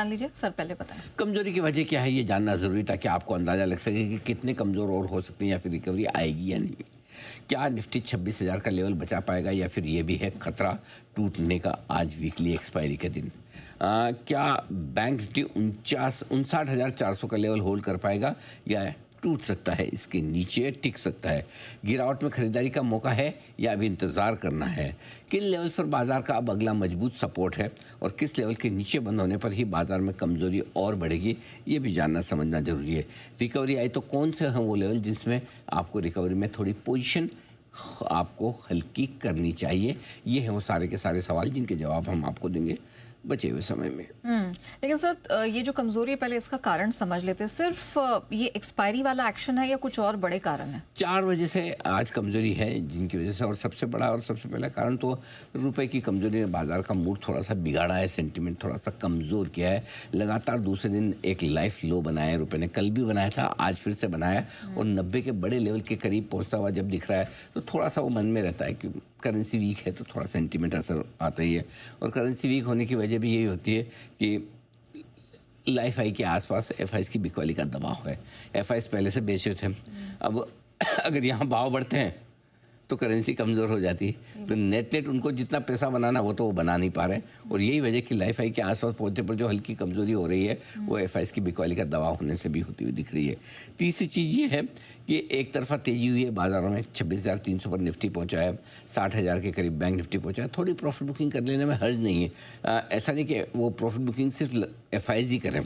जान लीजिए। सर पहले बताएं। कमजोरी की वजह क्या है ये जानना जरूरी, ताकि आपको अंदाजा लग सके कि कितने कमजोर और हो सकते हैं या फिर रिकवरी आएगी या नहीं। क्या निफ्टी 26,000 का लेवल बचा पाएगा, या फिर ये भी है खतरा टूटने का आज वीकली एक्सपायरी के दिन। क्या बैंक निफ्टी 59,400 का लेवल होल्ड कर पाएगा, या टूट सकता है, इसके नीचे टिक सकता है। गिरावट में खरीदारी का मौका है या अभी इंतजार करना है। किन लेवल्स पर बाजार का अब अगला मजबूत सपोर्ट है, और किस लेवल के नीचे बंद होने पर ही बाजार में कमजोरी और बढ़ेगी, ये भी जानना समझना जरूरी है। रिकवरी आई तो कौन से हैं वो लेवल जिसमें आपको रिकवरी में थोड़ी पोजीशन आपको हल्की करनी चाहिए। ये हैं वो सारे के सारे सवाल जिनके जवाब हम आपको देंगे बचे हुए समय में। लेकिन सर ये जो कमजोरी है, पहले इसका कारण समझ लेते हैं। सिर्फ ये एक्सपायरी वाला एक्शन है या कुछ और बड़े कारण है? 4 वजह से आज कमजोरी है जिनकी वजह से, और सबसे बड़ा और सबसे पहला कारण तो रुपए की कमजोरी ने बाजार का मूड थोड़ा सा बिगाड़ा है, सेंटीमेंट थोड़ा सा कमजोर किया है। लगातार दूसरे दिन एक लाइफ लो बनाया है रुपए ने, कल भी बनाया था, आज फिर से बनाया, और 90 के बड़े लेवल के करीब पहुंचता हुआ जब दिख रहा है तो थोड़ा सा वो मन में रहता है कि करेंसी वीक है तो थोड़ा सेंटीमेंट असर आता ही है। और करेंसी वीक होने की वजह भी यही होती है कि लाइफ हाई के आसपास एफआईएस की बिकवाली का दबाव है। एफआईएस पहले से बेचे थे, अब अगर यहाँ भाव बढ़ते हैं तो करेंसी कमज़ोर हो जाती है, तो नेट उनको जितना पैसा बनाना वो तो वो बना नहीं पा रहे। और यही वजह कि लाइफ हाई के आसपास पहुंचने पर जो हल्की कमजोरी हो रही है वो एफआईएस की बिकवाली का दबाव होने से भी होती हुई दिख रही है। तीसरी चीज़ ये है कि एक तरफा तेजी हुई है बाजारों में, 26,300 पर निफ्टी पहुंचा है, 60,000 के करीब बैंक निफ्टी पहुंचा है। थोड़ी प्रॉफिट बुकिंग कर लेने में हर्ज नहीं है। ऐसा नहीं कि वो प्रॉफिट बुकिंग सिर्फ एफआईएस ही करें,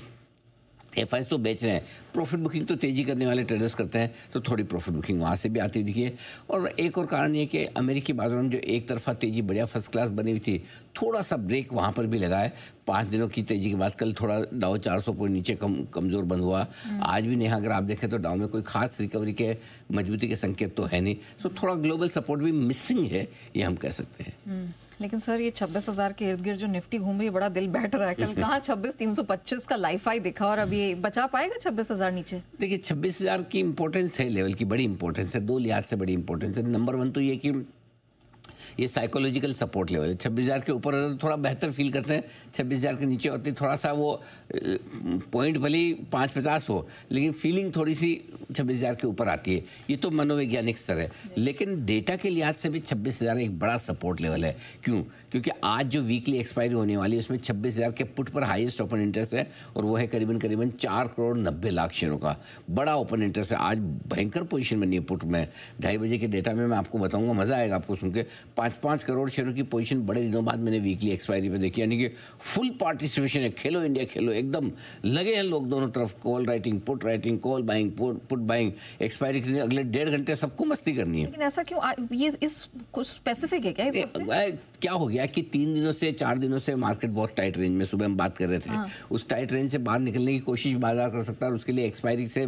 एफआईएस तो बेच रहे हैं, प्रॉफिट बुकिंग तो तेजी करने वाले ट्रेडर्स करते हैं, तो थोड़ी प्रॉफिट बुकिंग वहाँ से भी आती दिखी है। और एक और कारण ये कि अमेरिकी बाजारों में जो एक तरफा तेजी बढ़िया फर्स्ट क्लास बनी हुई थी, थोड़ा सा ब्रेक वहाँ पर भी लगा है। 5 दिनों की तेजी के बाद कल थोड़ा डाउ 400 पॉइंट नीचे कमज़ोर बंद हुआ। आज भी नेहा अगर आप देखें तो डाउ में कोई खास रिकवरी के मजबूती के संकेत तो है नहीं, तो थोड़ा ग्लोबल सपोर्ट भी मिसिंग है, ये हम कह सकते हैं। लेकिन सर ये 26,000 के इर्द गिर्द जो निफ्टी घूम रही है, बड़ा दिल बैठ रहा है। कल कहाँ 26,325 का लाइफ हाई दिखा, और अब ये बचा पाएगा 26,000 नीचे? देखिए 26,000 की इंपॉर्टेंस है, लेवल की बड़ी इंपॉर्टेंस है, 2 लिहाज से बड़ी इंपॉर्टेंस है। नंबर 1 तो ये कि ये साइकोलॉजिकल सपोर्ट लेवल है। 26,000 के ऊपर थोड़ा बेहतर फील करते हैं, 26,000 के नीचे होती थोड़ा सा वो पॉइंट भले 550 हो, लेकिन फीलिंग थोड़ी सी 26,000 के ऊपर आती है। ये तो मनोवैज्ञानिक स्तर है, लेकिन डेटा के लिहाज से भी 26,000 एक बड़ा सपोर्ट लेवल है। क्यों? क्योंकि आज जो वीकली एक्सपायरी होने वाली है उसमें 26,000 के पुट पर हाईएस्ट ओपन इंटरेस्ट है, और वो है करीबन 4 करोड़ 90 लाख शेयरों का बड़ा ओपन इंटरेस्ट है। आज भयंकर पोजीशन बनी है पुट में। 2:30 बजे के डेटा में मैं आपको बताऊंगा, मजा आएगा आपको सुन के। 5-5 करोड़ शेयरों की पोजीशन बड़े दिनों बाद मैंने वीकली एक्सपायरी पे देखी, यानी कि फुल पार्टिसिपेशन है। खेलो इंडिया खेलो, एकदम लगे हैं लोग दोनों तरफ, call writing, call buying, put buying. Expiry के अगले 1.5 घंटे सबको मस्ती करनी है। लेकिन ऐसा क्यों? ये इस कुछ स्पेसिफिक है क्या इस हफ्ते? क्या हो गया कि 3 दिनों से 4 दिनों से मार्केट बहुत टाइट रेंज में, सुबह हम बात कर रहे थे, उस टाइट रेंज से बाहर निकलने की कोशिश बाजार कर सकता है, और उसके लिए एक्सपायरी से,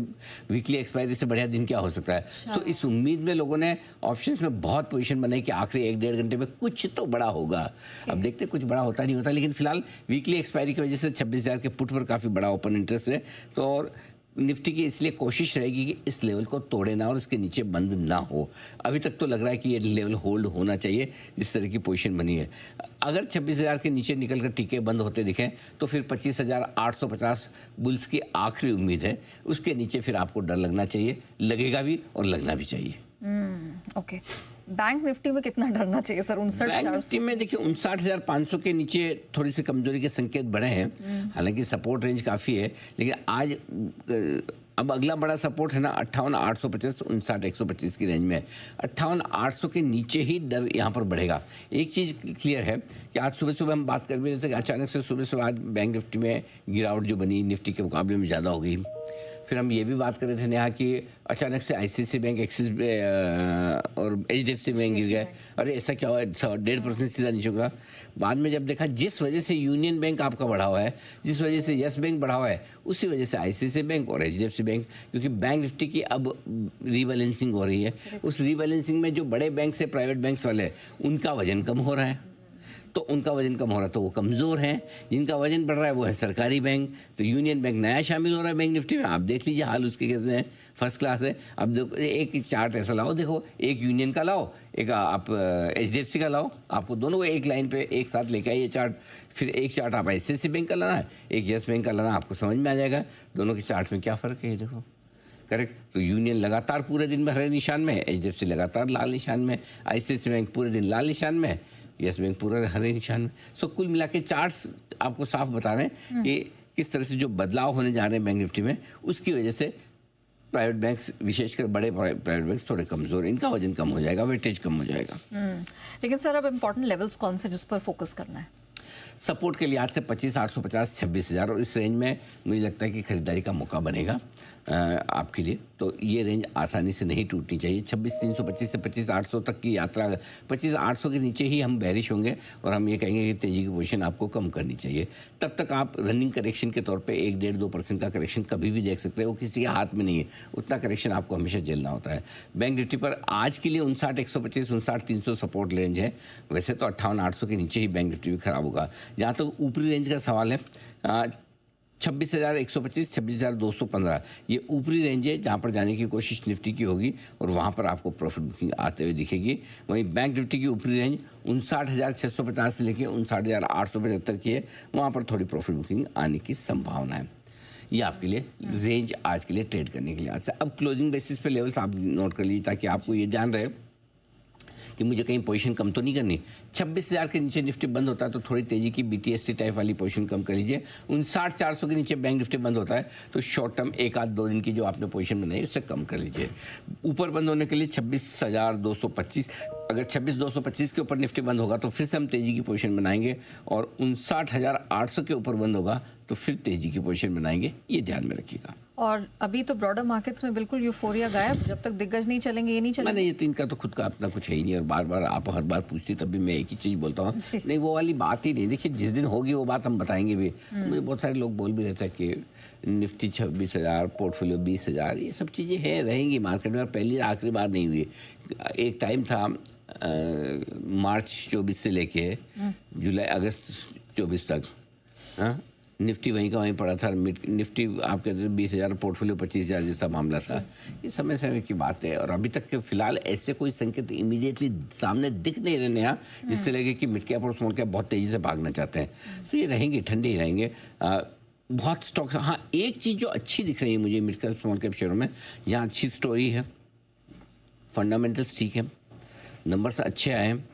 वीकली एक्सपायरी से बढ़िया दिन क्या हो सकता है। तो इस उम्मीद में लोगों ने ऑप्शंस में बहुत पोजीशन बनाई कि आखिरी 1-1.5 घंटे में कुछ तो बड़ा होगा। अब देखते कुछ बड़ा होता नहीं होता, लेकिन फिलहाल वीकली एक्सपायरी की वजह से 26,000 के पुट पर काफी बड़ा ओपन इंटरेस्ट है। तो और निफ्टी की इसलिए कोशिश रहेगी कि इस लेवल को तोड़े ना और इसके नीचे बंद ना हो। अभी तक तो लग रहा है कि ये लेवल होल्ड होना चाहिए जिस तरह की पोजीशन बनी है। अगर 26,000 के नीचे निकलकर टीके बंद होते दिखें तो फिर 25,850 बुल्स की आखिरी उम्मीद है। उसके नीचे फिर आपको डर लगना चाहिए, लगेगा भी और लगना भी चाहिए। ओके। बैंक निफ्टी में कितना डरना चाहिए सर? 59,400 बैंक निफ्टी में देखिए 59,500 के नीचे थोड़ी सी कमजोरी के संकेत बढ़े हैं। हालांकि सपोर्ट रेंज काफ़ी है, लेकिन आज अब अगला बड़ा सपोर्ट है ना 58,850, 59,125 की रेंज में। 58,800 के नीचे ही डर यहाँ पर बढ़ेगा। एक चीज़ क्लियर है कि आज सुबह सुबह हम बात कर भी रहे थे कि अचानक से सुबह सुबह आज बैंक निफ्टी में गिरावट जो बनी निफ्टी के मुकाबले में ज़्यादा हो गई। फिर हम ये भी बात कर रहे थे नेहा कि अचानक से आईसीआईसीआई बैंक, एक्सिस और एचडीएफसी बैंक गिर गए। अरे ऐसा क्या हुआ? 1.5% सीधा नीचे का। बाद में जब देखा जिस वजह से यूनियन बैंक आपका बढ़ा हुआ है, जिस वजह से यस बैंक बढ़ा हुआ है, उसी वजह से आईसीआईसीआई बैंक और एचडीएफसी बैंक, क्योंकि बैंक निफ्टी की अब रीबैलेंसिंग हो रही है। उस रीबैलेंसिंग में जो बड़े बैंक से प्राइवेट बैंक्स वाले उनका वजन कम हो रहा है, तो उनका वजन कम हो रहा है, तो वो कमज़ोर हैं। जिनका वजन बढ़ रहा है वो है सरकारी बैंक। तो यूनियन बैंक नया शामिल हो रहा है बैंक निफ्टी में, आप देख लीजिए हाल उसके कैसे हैं, फर्स्ट क्लास है। अब देखो एक चार्ट ऐसा लाओ, देखो एक यूनियन का लाओ, एक आप HDFC का लाओ, आपको दोनों को एक लाइन पे एक साथ लेके आइए चार्ट। फिर एक चार्ट आप ICICI बैंक का लाना है, एक येस बैंक का लाना, आपको समझ में आ जाएगा दोनों के चार्ट में क्या फ़र्क है। ये देखो, करेक्ट। तो यूनियन लगातार पूरे दिन में हरे निशान में है, HDFC लगातार लाल निशान में, ICICI बैंक पूरे दिन लाल निशान में है, येस बैंक पूरा हरे निशान में। सो कुल मिला के चार्ट्स आपको साफ बता रहे हैं कि किस तरह से जो बदलाव होने जा रहे हैं बैंक निफ्टी में, उसकी वजह से प्राइवेट बैंक्स, विशेषकर बड़े प्राइवेट बैंक्स थोड़े कमज़ोर, इनका वजन कम हो जाएगा, वेटेज कम हो जाएगा। लेकिन सर अब इम्पोर्टेंट लेवल्स कौन से जिस पर फोकस करना है? सपोर्ट के लिहाज से 25,850, 26,000 और इस रेंज में मुझे लगता है कि खरीदारी का मौका बनेगा आपके लिए। तो ये रेंज आसानी से नहीं टूटनी चाहिए। 26,325 से 25,800 तक की यात्रा, 25,800 के नीचे ही हम बेरिश होंगे और हम ये कहेंगे कि तेजी की पोजीशन आपको कम करनी चाहिए। तब तक आप रनिंग करेक्शन के तौर पे 1-1.5-2% का करेक्शन कभी भी देख सकते हैं, वो किसी के हाथ में नहीं है, उतना करेक्शन आपको हमेशा झेलना होता है। बैंक निफ्टी पर आज के लिए 59,125, 59,300 सपोर्ट रेंज है। वैसे तो 58,800 के नीचे ही बैंक निफ्टी भी खराब होगा। जहाँ तक ऊपरी रेंज का सवाल है, 26,125, 26,215 ये ऊपरी रेंज है जहाँ पर जाने की कोशिश निफ्टी की होगी और वहाँ पर आपको प्रॉफिट बुकिंग आते हुए दिखेगी। वहीं बैंक निफ्टी की ऊपरी रेंज 59,650 से लेकर 59,875 की है, वहाँ पर थोड़ी प्रॉफिट बुकिंग आने की संभावना है। ये आपके लिए रेंज आज के लिए ट्रेड करने के लिए आज से। अब क्लोजिंग बेसिस पे लेवल्स आप नोट कर लीजिए ताकि आपको ये जान रहे कि मुझे कहीं पोजीशन कम तो नहीं करनी। 26,000 के नीचे निफ्टी बंद होता है तो थोड़ी तेजी की BTST टाइप वाली पोजीशन कम कर लीजिए। 59,400 के नीचे बैंक निफ्टी बंद होता है तो शॉर्ट टर्म 1-2 दिन की जो आपने पोजीशन बनाई उससे कम कर लीजिए। ऊपर बंद होने के लिए 26,225, अगर 26,225 के ऊपर निफ्टी बंद होगा तो फिर से हम तेजी की पोजीशन बनाएंगे और 59,800 के ऊपर बंद होगा तो फिर तेजी की पोजीशन बनाएंगे, ये ध्यान में रखिएगा। और अभी तो ब्रॉडर मार्केट्स में बिल्कुल यूफोरिया गायब, जब तक दिग्गज नहीं चलेंगे ये नहीं चलेंगे। मैंने ये तो इनका तो खुद का अपना कुछ है ही नहीं और बार बार आप हर बार पूछती तब भी मैं एक ही चीज़ बोलता हूँ, नहीं वो वाली बात ही नहीं। देखिए जिस दिन होगी वो बात हम बताएंगे भी। मुझे बहुत सारे लोग बोल भी रहते हैं कि निफ्टी 26,000, पोर्टफोलियो 20,000, ये सब चीज़ें हैं, रहेंगी मार्केट में, पहली आखिरी बार नहीं हुई। एक टाइम था मार्च 24 से लेके जुलाई अगस्त 24 तक, हाँ निफ्टी वहीं का वहीं पड़ा था। निफ्टी आप कहते थे 20,000, पोर्टफोलियो 25,000 जैसा मामला था। ये समय समय की बात है और अभी तक के फिलहाल ऐसे कोई संकेत इमीडिएटली सामने दिख नहीं रहे हैं जिससे लगे कि मिड कैप और स्मॉल कैप बहुत तेज़ी से भागना चाहते हैं। तो ये रहेंगे, ठंडे ही रहेंगे। बहुत स्टॉक, हाँ एक चीज़ जो अच्छी दिख रही है मुझे मिड कैप स्मॉल कैप शेयरों में, जहाँ अच्छी स्टोरी है, फंडामेंटल्स ठीक है, नंबर्स अच्छे आए हैं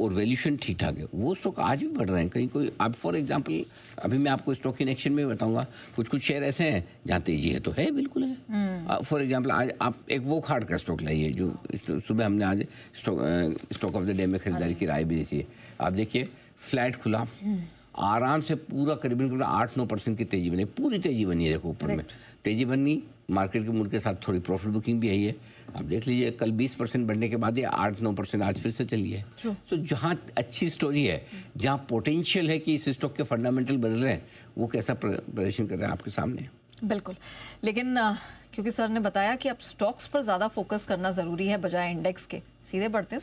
और वैल्यूशन ठीक ठाक है, वो स्टॉक आज भी बढ़ रहे हैं। कहीं कोई आप फॉर एग्जांपल अभी मैं आपको स्टॉक इन एक्शन में बताऊंगा, कुछ शेयर ऐसे हैं जहाँ तेजी है तो है, बिल्कुल है। फॉर एग्जांपल आज आप एक वो खाड़ का स्टॉक लाइए जो सुबह हमने आज स्टॉक ऑफ द डे में खरीदारी की राय भी दी थी। आप देखिए फ्लैट खुला, आराम से पूरा करीबन 8-9% की तेजी बनी, पूरी तेजी बनी है। देखो ऊपर में तेजी बनी, मार्केट के मूड के साथ थोड़ी प्रॉफिट बुकिंग भी आई है। आप देख लीजिए कल 20% बढ़ने के बाद ये 8-9% आज फिर से चली है। तो जहाँ अच्छी स्टोरी है, जहाँ पोटेंशियल है कि इस स्टॉक के फंडामेंटल बदल रहे हैं, वो कैसा प्रदर्शन कर रहा है आपके सामने। बिल्कुल, लेकिन क्योंकि सर ने बताया कि अब स्टॉक्स पर ज़्यादा फोकस करना ज़रूरी है बजाय इंडेक्स के, सीधे बढ़ते हैं